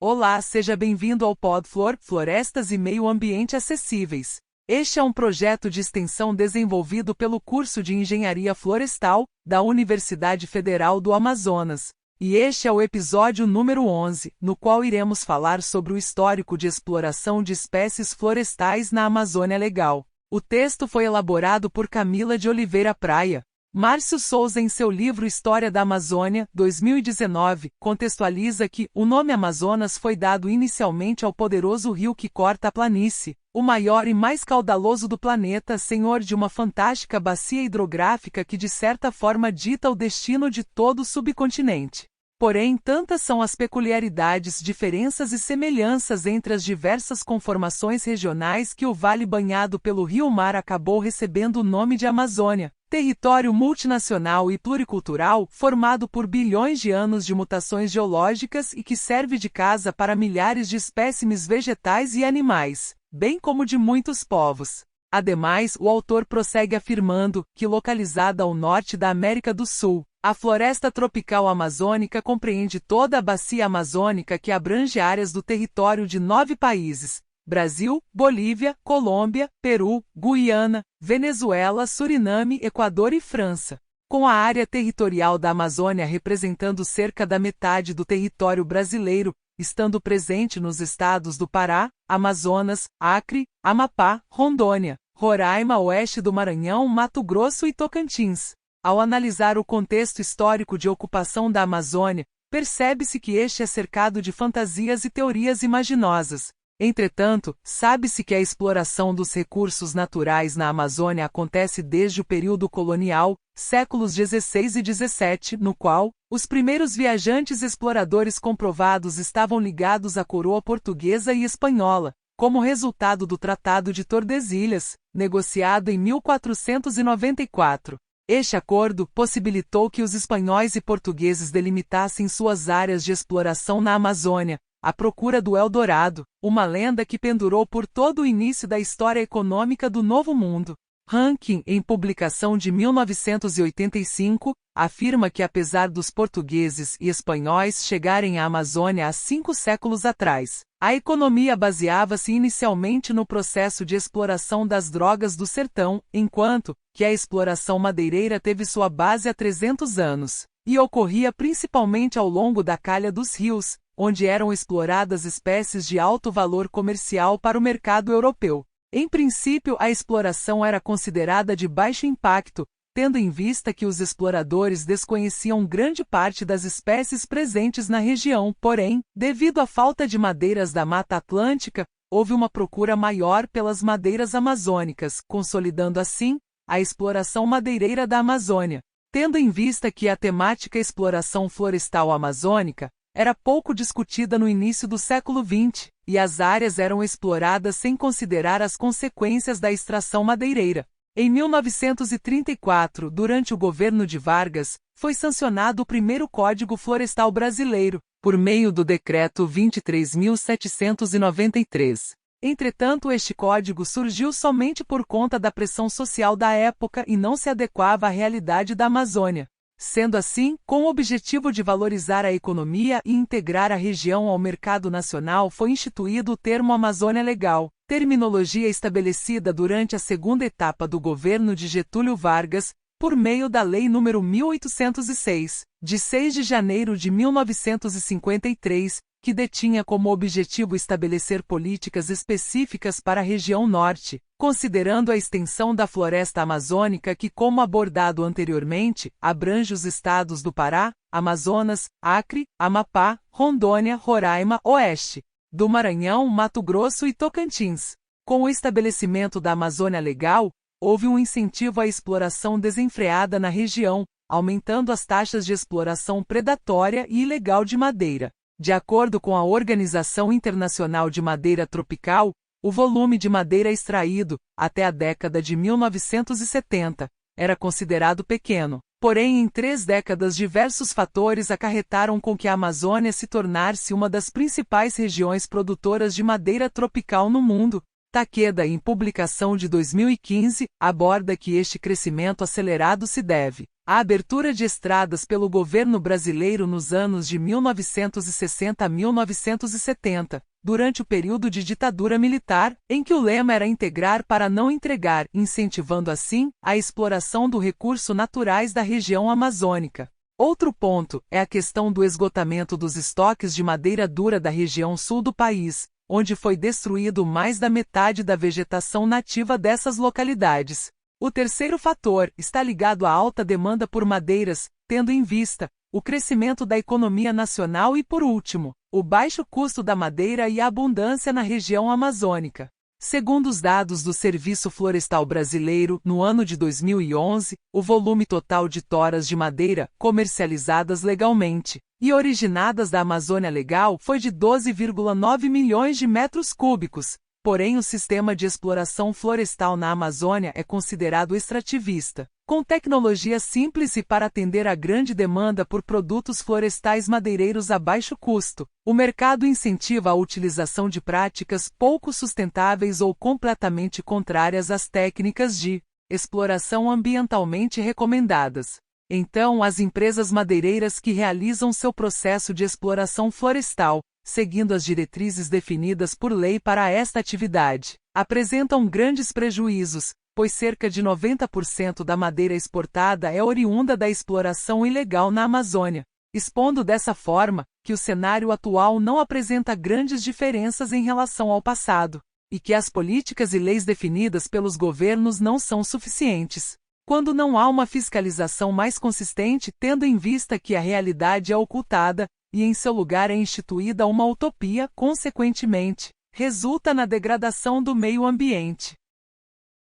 Olá, seja bem-vindo ao PodFlor, Florestas e Meio Ambiente Acessíveis. Este é um projeto de extensão desenvolvido pelo curso de Engenharia Florestal, da Universidade Federal do Amazonas. E este é o episódio número 11, no qual iremos falar sobre o histórico de exploração de espécies florestais na Amazônia Legal. O texto foi elaborado por Camila de Oliveira Praia. Márcio Souza, em seu livro História da Amazônia, 2019, contextualiza que o nome Amazonas foi dado inicialmente ao poderoso rio que corta a planície, o maior e mais caudaloso do planeta, senhor de uma fantástica bacia hidrográfica que de certa forma dita o destino de todo o subcontinente. Porém, tantas são as peculiaridades, diferenças e semelhanças entre as diversas conformações regionais que o vale banhado pelo rio-mar acabou recebendo o nome de Amazônia. Território multinacional e pluricultural, formado por bilhões de anos de mutações geológicas e que serve de casa para milhares de espécimes vegetais e animais, bem como de muitos povos. Ademais, o autor prossegue afirmando que, localizada ao norte da América do Sul, a floresta tropical amazônica compreende toda a bacia amazônica que abrange áreas do território de 9 países: Brasil, Bolívia, Colômbia, Peru, Guiana, Venezuela, Suriname, Equador e França. Com a área territorial da Amazônia representando cerca da metade do território brasileiro, estando presente nos estados do Pará, Amazonas, Acre, Amapá, Rondônia, Roraima, oeste do Maranhão, Mato Grosso e Tocantins. Ao analisar o contexto histórico de ocupação da Amazônia, percebe-se que este é cercado de fantasias e teorias imaginosas. Entretanto, sabe-se que a exploração dos recursos naturais na Amazônia acontece desde o período colonial, séculos XVI e XVII, no qual os primeiros viajantes exploradores comprovados estavam ligados à coroa portuguesa e espanhola, como resultado do Tratado de Tordesilhas, negociado em 1494. Este acordo possibilitou que os espanhóis e portugueses delimitassem suas áreas de exploração na Amazônia, à procura do Eldorado, uma lenda que pendurou por todo o início da história econômica do Novo Mundo. Rankin, em publicação de 1985, afirma que apesar dos portugueses e espanhóis chegarem à Amazônia há 5 séculos atrás, a economia baseava-se inicialmente no processo de exploração das drogas do sertão, enquanto que a exploração madeireira teve sua base há 300 anos, e ocorria principalmente ao longo da calha dos rios, onde eram exploradas espécies de alto valor comercial para o mercado europeu. Em princípio, a exploração era considerada de baixo impacto, tendo em vista que os exploradores desconheciam grande parte das espécies presentes na região. Porém, devido à falta de madeiras da Mata Atlântica, houve uma procura maior pelas madeiras amazônicas, consolidando assim a exploração madeireira da Amazônia. Tendo em vista que a temática exploração florestal amazônica era pouco discutida no início do século XX, e as áreas eram exploradas sem considerar as consequências da extração madeireira. Em 1934, durante o governo de Vargas, foi sancionado o primeiro Código Florestal Brasileiro, por meio do Decreto 23.793. Entretanto, este código surgiu somente por conta da pressão social da época e não se adequava à realidade da Amazônia. Sendo assim, com o objetivo de valorizar a economia e integrar a região ao mercado nacional, foi instituído o termo Amazônia Legal, terminologia estabelecida durante a segunda etapa do governo de Getúlio Vargas, por meio da Lei nº 1806, de 6 de janeiro de 1953, que detinha como objetivo estabelecer políticas específicas para a região norte, considerando a extensão da floresta amazônica que, como abordado anteriormente, abrange os estados do Pará, Amazonas, Acre, Amapá, Rondônia, Roraima, Oeste do Maranhão, Mato Grosso e Tocantins. Com o estabelecimento da Amazônia Legal, houve um incentivo à exploração desenfreada na região, aumentando as taxas de exploração predatória e ilegal de madeira. De acordo com a Organização Internacional de Madeira Tropical, o volume de madeira extraído, até a década de 1970, era considerado pequeno. Porém, em 3 décadas diversos fatores acarretaram com que a Amazônia se tornasse uma das principais regiões produtoras de madeira tropical no mundo. Takeda, em publicação de 2015, aborda que este crescimento acelerado se deve à abertura de estradas pelo governo brasileiro nos anos de 1960 a 1970, durante o período de ditadura militar, em que o lema era integrar para não entregar, incentivando assim a exploração do recurso naturais da região amazônica. Outro ponto é a questão do esgotamento dos estoques de madeira dura da região sul do país, onde foi destruído mais da metade da vegetação nativa dessas localidades. O terceiro fator está ligado à alta demanda por madeiras, tendo em vista o crescimento da economia nacional e, por último, o baixo custo da madeira e a abundância na região amazônica. Segundo os dados do Serviço Florestal Brasileiro, no ano de 2011, o volume total de toras de madeira comercializadas legalmente e originadas da Amazônia Legal foi de 12,9 milhões de metros cúbicos. Porém, o sistema de exploração florestal na Amazônia é considerado extrativista, com tecnologia simples e para atender à grande demanda por produtos florestais madeireiros a baixo custo. O mercado incentiva a utilização de práticas pouco sustentáveis ou completamente contrárias às técnicas de exploração ambientalmente recomendadas. Então, as empresas madeireiras que realizam seu processo de exploração florestal, seguindo as diretrizes definidas por lei para esta atividade, apresentam grandes prejuízos, pois cerca de 90% da madeira exportada é oriunda da exploração ilegal na Amazônia, expondo dessa forma que o cenário atual não apresenta grandes diferenças em relação ao passado, e que as políticas e leis definidas pelos governos não são suficientes, quando não há uma fiscalização mais consistente, tendo em vista que a realidade é ocultada, e em seu lugar é instituída uma utopia, consequentemente, resulta na degradação do meio ambiente.